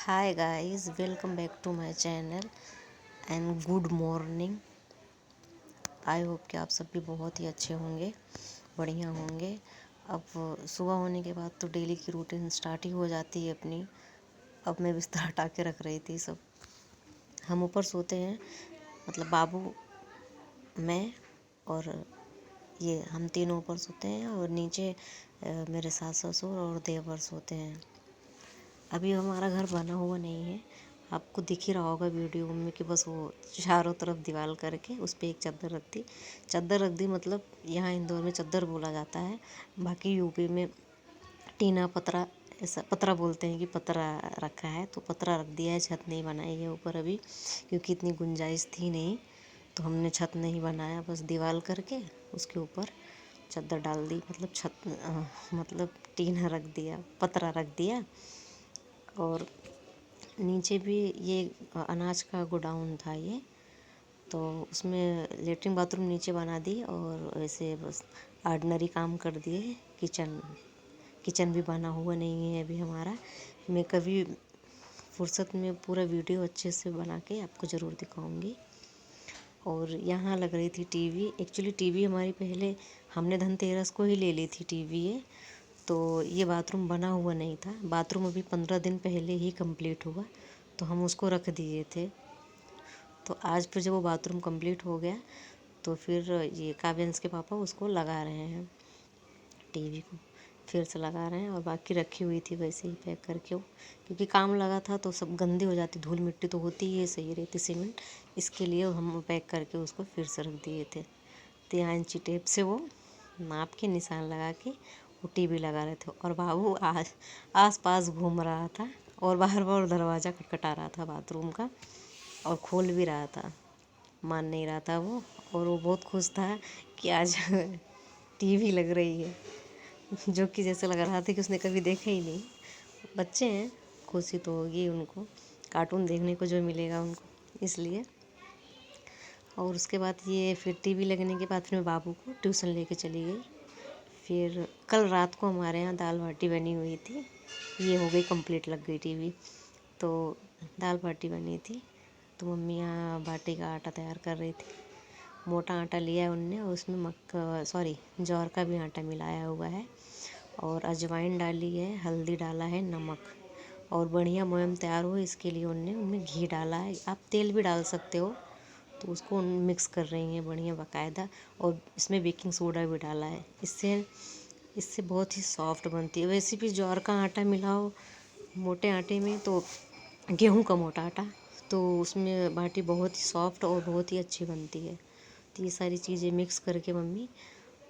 Hi guys, welcome back to my channel and good morning. I hope कि आप सब भी बहुत ही अच्छे होंगे, बढ़िया होंगे। अब सुबह होने के बाद तो डेली की रूटीन स्टार्ट ही हो जाती है अपनी। अब मैं बिस्तर हटा के रख रही थी सब। हम ऊपर सोते हैं, मतलब बाबू, मैं और ये हम तीनों ऊपर सोते हैं और नीचे मेरे सास ससुर और देवर सोते हैं। अभी हमारा घर बना हुआ नहीं है, आपको दिख ही रहा होगा वीडियो में कि बस वो चारों तरफ दीवार करके उस पर एक चादर रख दी। मतलब यहाँ इंदौर में चादर बोला जाता है, बाकी यूपी में टीना पतरा, ऐसा पतरा बोलते हैं कि पतरा रखा है, तो पतरा रख दिया है। छत नहीं बनाई है ऊपर अभी, क्योंकि इतनी गुंजाइश थी नहीं, तो हमने छत नहीं बनाया, बस दीवार करके उसके ऊपर चादर डाल दी। मतलब मतलब टीना रख दिया, पतरा रख दिया। और नीचे भी ये अनाज का गोडाउन था ये, तो उसमें लेटरिन बाथरूम नीचे बना दी और ऐसे बस ऑर्डिनरी काम कर दिए। किचन भी बना हुआ नहीं है अभी हमारा। मैं कभी फुर्सत में पूरा वीडियो अच्छे से बना के आपको ज़रूर दिखाऊंगी। और यहाँ लग रही थी टीवी। एक्चुअली टीवी हमारी पहले हमने धनतेरस को ही ले ली थी टीवी ये, तो ये बाथरूम बना हुआ नहीं था। बाथरूम अभी 15 दिन पहले ही कंप्लीट हुआ, तो हम उसको रख दिए थे। तो आज फिर जब वो बाथरूम कंप्लीट हो गया, तो फिर ये काव्यांश के पापा उसको लगा रहे हैं, टीवी को फिर से लगा रहे हैं। और बाकी रखी हुई थी वैसे ही पैक करके वो, क्योंकि काम लगा था तो सब गंदी हो जाती, धूल मिट्टी तो होती ही है, सही रहती सीमेंट, इसके लिए हम पैक करके उसको फिर से रख दिए थे। तो यहाँ इंची टेप से वो नाप के निशान लगा के वो टीवी लगा रहे थे। और बाबू आस पास घूम रहा था और बार बार दरवाज़ा खटखटा रहा था बाथरूम का, और खोल भी रहा था, मान नहीं रहा था वो। और वो बहुत खुश था कि आज टीवी लग रही है, जो कि जैसे लग रहा था कि उसने कभी देखा ही नहीं। बच्चे हैं, खुशी तो होगी उनको, कार्टून देखने को जो मिलेगा उनको, इसलिए। और उसके बाद ये फिर टीवी लगने के बाद फिर मैं बाबू को ट्यूशन लेके चली गई। फिर कल रात को हमारे यहाँ दाल बाटी बनी हुई थी, ये हो गई कंप्लीट, लग गई टीवी। तो दाल बाटी बनी थी, तो मम्मी यहाँ बाटी का आटा तैयार कर रही थी। मोटा आटा लिया है उनने, और उसमें ज्वार का भी आटा मिलाया हुआ है, और अजवाइन डाली है, हल्दी डाला है, नमक। और बढ़िया मोयम तैयार हो इसके लिए उनने उनमें घी डाला है, आप तेल भी डाल सकते हो। तो उसको मिक्स कर रही हैं बढ़िया बाकायदा, और इसमें बेकिंग सोडा भी डाला है। इससे बहुत ही सॉफ्ट बनती है। वैसे भी ज्वार का आटा मिलाओ मोटे आटे में, तो गेहूं का मोटा आटा, तो उसमें बाटी बहुत ही सॉफ्ट और बहुत ही अच्छी बनती है। तो ये सारी चीज़ें मिक्स करके मम्मी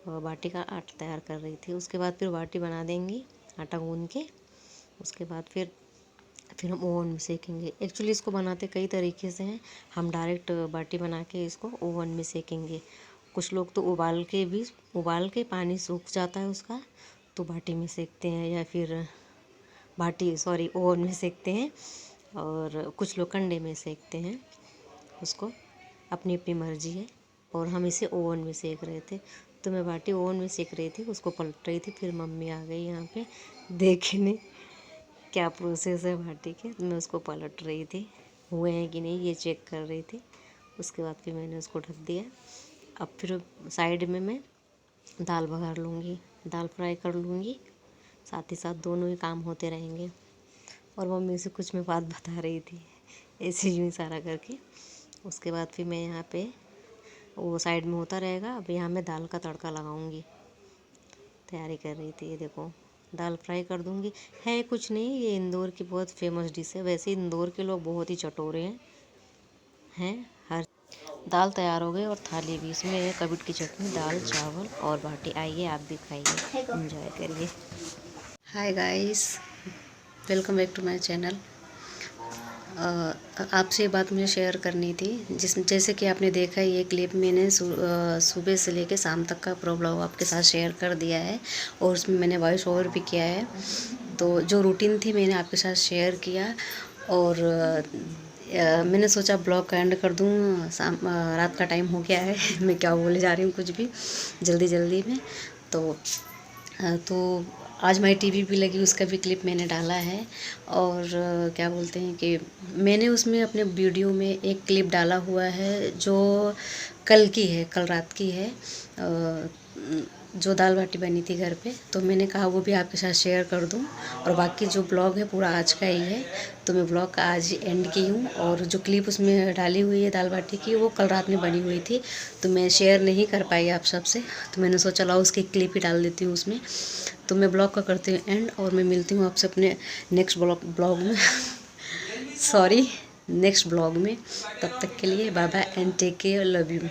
बाटी का आटा तैयार कर रही थी। उसके बाद फिर बाटी बना देंगी आटा गूंद के। उसके बाद फिर हम ओवन में सेकेंगे। एक्चुअली इसको बनाते कई तरीके से हैं। हम डायरेक्ट बाटी बना के इसको ओवन में सेकेंगे। कुछ लोग तो उबाल के पानी सूख जाता है उसका, तो बाटी में सेकते हैं, या फिर ओवन में सेकते हैं। और कुछ लोग कंडे में सेकते हैं उसको, अपनी अपनी मर्जी है। और हम इसे ओवन में सेक रहे थे, तो मैं बाटी ओवन में सेक रही थी, उसको पलट रही थी। फिर मम्मी आ गई यहाँ पे देखने क्या प्रोसेस है बाटी के, तो मैं उसको पलट रही थी, हुए हैं कि नहीं ये चेक कर रही थी। उसके बाद फिर मैंने उसको ढक दिया। अब फिर साइड में मैं दाल बघार लूँगी, दाल फ्राई कर लूँगी, साथ ही साथ दोनों ही काम होते रहेंगे। और मम्मी से कुछ मैं बात बता रही थी ऐसे यूँ इशारा करके। उसके बाद फिर मैं यहाँ पे वो साइड में होता रहेगा। अब यहाँ मैं दाल का तड़का लगाऊंगी, तैयारी कर रही थी। ये देखो, दाल फ्राई कर दूंगी। है कुछ नहीं, ये इंदौर की बहुत फेमस डिश है। वैसे इंदौर के लोग बहुत ही चटोरे हैं हर। दाल तैयार हो गई और थाली भी, इसमें है कबिट की चटनी, दाल चावल और बाटी। आइए आप भी खाइए, एंजॉय करिए। Hi guys, welcome back to my channel. आपसे ये बात मुझे शेयर करनी थी। जैसे कि आपने देखा, ये क्लिप मैंने सुबह से लेके शाम तक का पूरा ब्लॉग आपके साथ शेयर कर दिया है, और उसमें मैंने वॉइस ओवर भी किया है। तो जो रूटीन थी मैंने आपके साथ शेयर किया, और मैंने सोचा ब्लॉग का एंड कर दूँ। रात का टाइम हो गया है मैं क्या बोले जा रही हूँ कुछ भी जल्दी में। तो आज माई टीवी भी लगी, उसका भी क्लिप मैंने डाला है। और क्या बोलते हैं कि मैंने उसमें अपने वीडियो में एक क्लिप डाला हुआ है जो कल की है, कल रात की है, जो दाल बाटी बनी थी घर पे, तो मैंने कहा वो भी आपके साथ शेयर कर दूं। और बाकी जो ब्लॉग है पूरा आज का ही है, तो मैं ब्लॉग का आज ही एंड की हूँ। और जो क्लिप उसमें डाली हुई है दाल बाटी की, वो कल रात में बनी हुई थी, तो मैं शेयर नहीं कर पाई आप सबसे, तो मैंने सोचा लाओ उसकी क्लिप ही डाल देती हूँ उसमें। तो मैं ब्लॉग का करती हूँ एंड, और मैं मिलती हूँ आपसे अपने नेक्स्ट ब्लॉग में सॉरी, नेक्स्ट ब्लॉग में। तब तक के लिए bye bye and take care, love you.